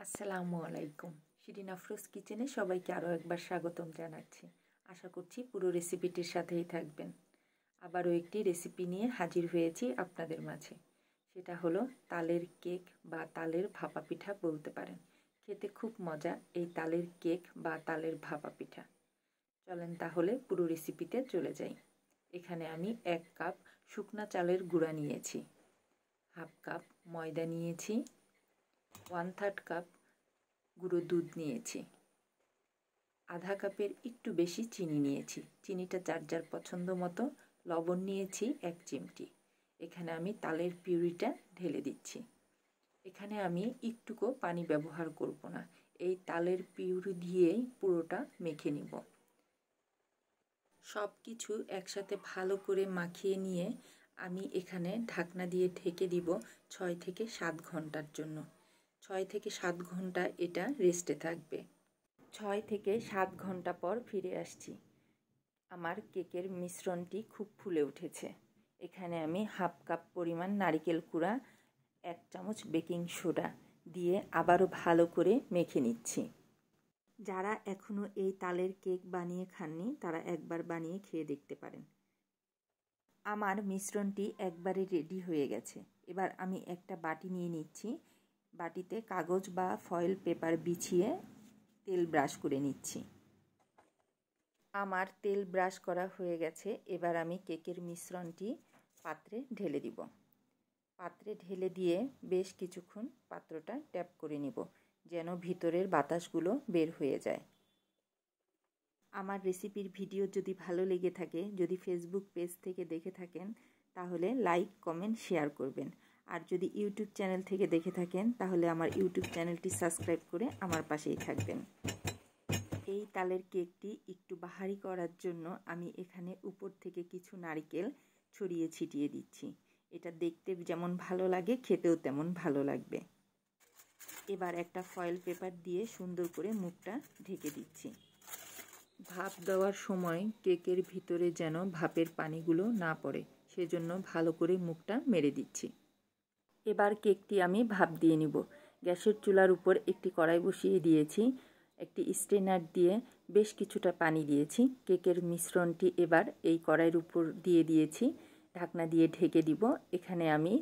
আসসালামু আলাইকুম। শিরিন আফরোজ কিচেনে সবাইকে আরও একবার স্বাগতম জানাচ্ছি। আশা করছি পুরো রেসিপিটির সাথেই থাকবেন। আবারও একটি রেসিপি নিয়ে হাজির হয়েছি আপনাদের মাঝে। সেটা হলো তালের কেক বা তালের ভাপা পিঠা বলতে পারেন। খেতে খুব মজা এই তালের কেক বা তালের ভাপা পিঠা। চলেন তাহলে পুরো রেসিপিতে চলে যাই। এখানে আমি 1 কাপ শুকনা চালের গুঁড়া নিয়েছি, হাফ কাপ ময়দা নিয়েছি, 1/3 কাপ গুঁড়ো দুধ নিয়েছি, আধা কাপের একটু বেশি চিনি নিয়েছি। চিনিটা যার যার পছন্দ মতো। লবণ নিয়েছি 1 চিমটি। এখানে আমি তালের পিউরিটা ঢেলে দিচ্ছি। এখানে আমি একটুকু পানি ব্যবহার করব না, এই তালের পিউরি দিয়েই পুরোটা মেখে নিব। সব কিছু একসাথে ভালো করে মাখিয়ে নিয়ে আমি এখানে ঢাকনা দিয়ে ঢেকে দিব 6 থেকে 7 ঘন্টার জন্য। 6 থেকে 7 ঘন্টা এটা রেস্টে থাকবে। 6 থেকে 7 ঘন্টা পর ফিরে আসছি। আমার কেকের মিশ্রণটি খুব ফুলে উঠেছে। এখানে আমি হাফ কাপ পরিমাণ নারকেল কুড়া, 1 চামচ বেকিং সোডা দিয়ে আবারও ভালো করে মেখে নিচ্ছি। যারা এখনও এই তালের কেক বানিয়ে খাননি তারা একবার বানিয়ে খেয়ে দেখতে পারেন। আমার মিশ্রণটি একবারে রেডি হয়ে গেছে। এবার আমি একটা বাটি নিয়ে নিচ্ছি। বাটিতে কাগজ বা ফয়েল পেপার বিছিয়ে তেল ব্রাশ করে নিচ্ছি। আমার তেল ব্রাশ করা হয়ে গেছে। এবার আমি কেকের মিশ্রণটি পাত্রে ঢেলে দিব। পাত্রে ঢেলে দিয়ে বেশ কিছুক্ষণ পাত্রটা ট্যাপ করে নিব, যেন ভিতরের বাতাসগুলো বের হয়ে যায়। আমার রেসিপির ভিডিও যদি ভালো লেগে থাকে, যদি ফেসবুক পেজ থেকে দেখে থাকেন তাহলে লাইক, কমেন্ট, শেয়ার করবেন। আর যদি ইউটিউব চ্যানেল থেকে দেখে থাকেন তাহলে আমার ইউটিউব চ্যানেলটি সাবস্ক্রাইব করে আমার পাশেই থাকবেন। এই তালের কেকটি একটু বাহারি করার জন্য আমি এখানে উপর থেকে কিছু নারকেল ছড়িয়ে ছিটিয়ে দিচ্ছি। এটা দেখতে যেমন ভালো লাগে, খেতেও তেমন ভালো লাগবে। এবার একটা ফয়েল পেপার দিয়ে সুন্দর করে মুখটা ঢেকে দিচ্ছি। ভাপ দেওয়ার সময় কেকের ভিতরে যেন ভাপের পানিগুলো না পড়ে, সেজন্য ভালো করে মুখটা মেরে দিচ্ছি। এবার কেকটি আমি ভাপ দিয়ে নিব। গ্যাসের চুলার উপর একটি কড়াই বসিয়ে দিয়েছি। একটি স্ট্রেনার দিয়ে বেশ কিছুটা পানি দিয়েছি। কেকের মিশ্রণটি এবার এই কড়াইয়ের উপর দিয়ে দিয়েছি। ঢাকনা দিয়ে ঢেকে দিব। এখানে আমি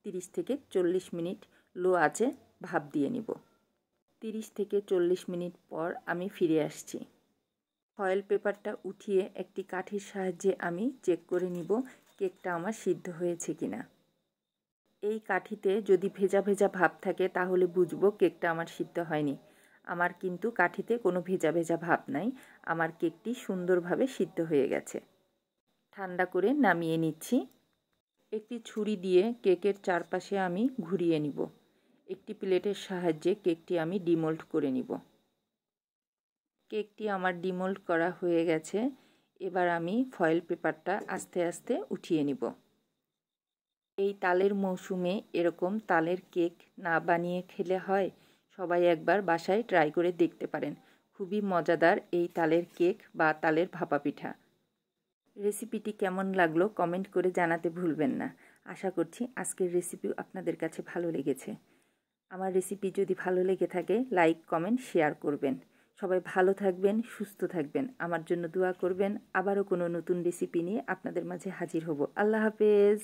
30 থেকে 40 মিনিট লো আঁচে ভাপ দিয়ে নিব। 30 থেকে 40 মিনিট পর আমি ফিরে আসছি। ফয়েল পেপারটা উঠিয়ে একটি কাঠির সাহায্যে আমি চেক করে নিব কেকটা আমার সিদ্ধ হয়েছে কিনা। এই কাঠিতে যদি ভেজা ভেজা ভাব থাকে তাহলে বুঝবো কেকটা আমার সিদ্ধ হয়নি। আমার কিন্তু কাঠিতে কোনো ভেজা ভেজা ভাব নাই। আমার কেকটি সুন্দরভাবে সিদ্ধ হয়ে গেছে। ঠান্ডা করে নামিয়ে নিচ্ছি। একটি ছুরি দিয়ে কেকের চারপাশে আমি ঘুরিয়ে নিব। একটি প্লেটের সাহায্যে কেকটি আমি ডিমোল্ড করে নিব। কেকটি আমার ডিমোল্ড করা হয়ে গেছে। এবার আমি ফয়েল পেপারটা আস্তে আস্তে উঠিয়ে নিব। এই তালের মৌসুমে এরকম তালের কেক না বানিয়ে খেলে হয়? সবাই একবার বাসায় ট্রাই করে দেখতে পারেন। খুবই মজাদার এই তালের কেক বা তালের ভাপা পিঠা। রেসিপিটি কেমন লাগলো কমেন্ট করে জানাতে ভুলবেন না। আশা করছি আজকের রেসিপিও আপনাদের কাছে ভালো লেগেছে। আমার রেসিপি যদি ভালো লেগে থাকে লাইক, কমেন্ট, শেয়ার করবেন। সবাই ভালো থাকবেন, সুস্থ থাকবেন, আমার জন্য দোয়া করবেন। আবারও কোনো নতুন রেসিপি নিয়ে আপনাদের মাঝে হাজির হব। আল্লাহ হাফেজ।